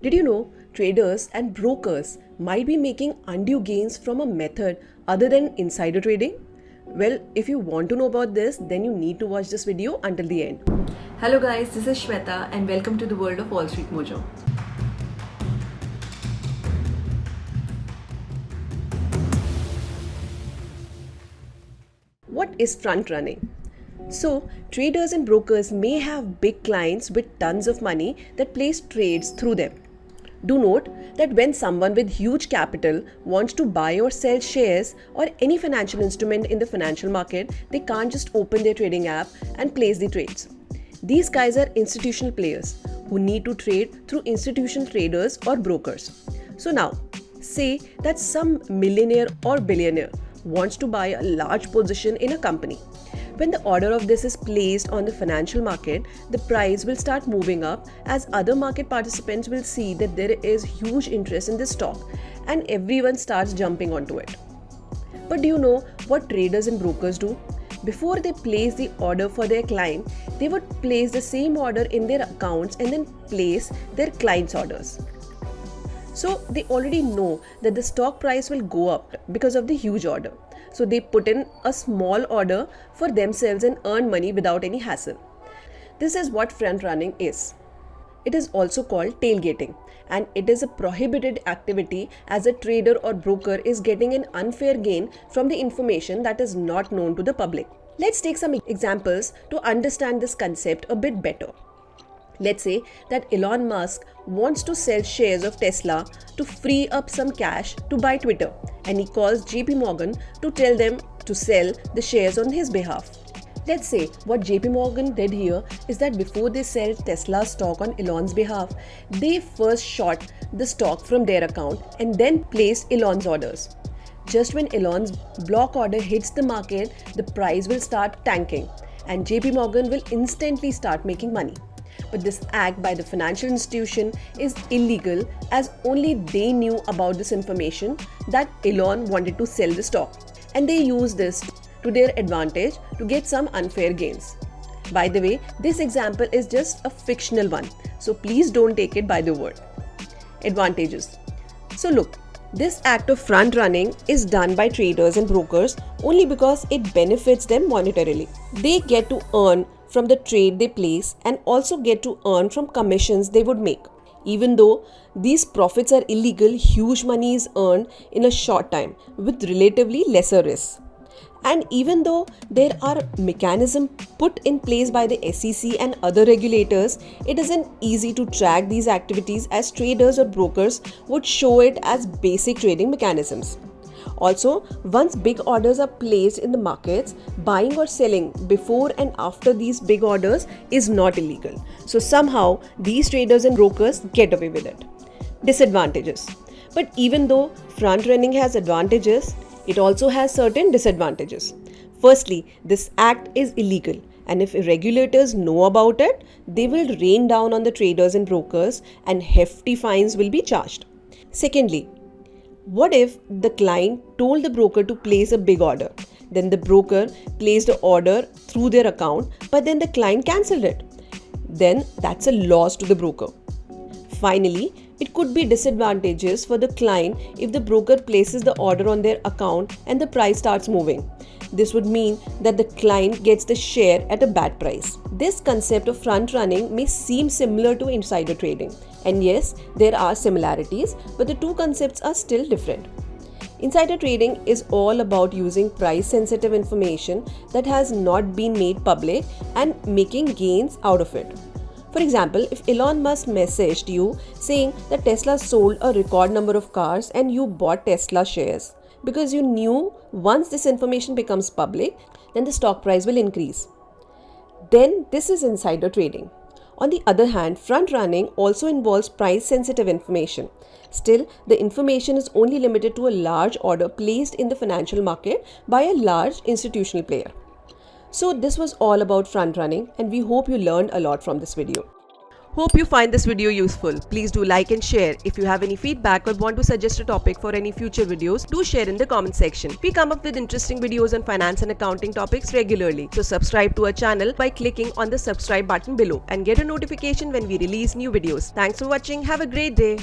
Did you know traders and brokers might be making undue gains from a method other than insider trading? Well, if you want to know about this, then you need to watch this video until the end. Hello guys, this is Shweta and welcome to the world of Wall Street Mojo. What is front running? So, traders and brokers may have big clients with tons of money that place trades through them. Do note that when someone with huge capital wants to buy or sell shares or any financial instrument in the financial market, they can't just open their trading app and place the trades. These guys are institutional players who need to trade through institutional traders or brokers. So now, say that some millionaire or billionaire wants to buy a large position in a company. When the order of this is placed on the financial market, the price will start moving up as other market participants will see that there is huge interest in this stock and everyone starts jumping onto it. But do you know what traders and brokers do? Before they place the order for their client, they would place the same order in their accounts and then place their client's orders. So they already know that the stock price will go up because of the huge order. So they put in a small order for themselves and earn money without any hassle. This is what front running is. It is also called tailgating, and it is a prohibited activity as a trader or broker is getting an unfair gain from the information that is not known to the public. Let's take some examples to understand this concept a bit better. Let's say that Elon Musk wants to sell shares of Tesla to free up some cash to buy Twitter, and he calls JP Morgan to tell them to sell the shares on his behalf. Let's say what JP Morgan did here is that before they sell Tesla stock on Elon's behalf, they first short the stock from their account and then placed Elon's orders. Just when Elon's block order hits the market, the price will start tanking and JP Morgan will instantly start making money. But this act by the financial institution is illegal as only they knew about this information that Elon wanted to sell the stock, and they used this to their advantage to get some unfair gains. By the way, this example is just a fictional one, so please don't take it by the word. Advantages. So look, this act of front running is done by traders and brokers only because it benefits them monetarily. They get to earn from the trade they place and also get to earn from commissions they would make. Even though these profits are illegal, huge money is earned in a short time with relatively lesser risks. And even though there are mechanisms put in place by the SEC and other regulators, it isn't easy to track these activities as traders or brokers would show it as basic trading mechanisms. Also, once big orders are placed in the markets, buying or selling before and after these big orders is not illegal. So somehow these traders and brokers get away with it. Disadvantages. But even though front running has advantages, it also has certain disadvantages. Firstly, this act is illegal, and if regulators know about it, they will rain down on the traders and brokers and hefty fines will be charged. Secondly, what if the client told the broker to place a big order? Then the broker placed the order through their account, but then the client cancelled it. Then that's a loss to the broker. Finally, it could be disadvantageous for the client if the broker places the order on their account and the price starts moving. This would mean that the client gets the share at a bad price. This concept of front running may seem similar to insider trading. And yes, there are similarities, but the two concepts are still different. Insider trading is all about using price-sensitive information that has not been made public and making gains out of it. For example, if Elon Musk messaged you saying that Tesla sold a record number of cars and you bought Tesla shares, because you knew once this information becomes public, then the stock price will increase. Then this is insider trading. On the other hand, front running also involves price-sensitive information. Still, the information is only limited to a large order placed in the financial market by a large institutional player. So this was all about front running, and we hope you learned a lot from this video. Hope you find this video useful. Please do like and share. If you have any feedback or want to suggest a topic for any future videos, do share in the comment section. We come up with interesting videos on finance and accounting topics regularly. So subscribe to our channel by clicking on the subscribe button below and get a notification when we release new videos. Thanks for watching. Have a great day.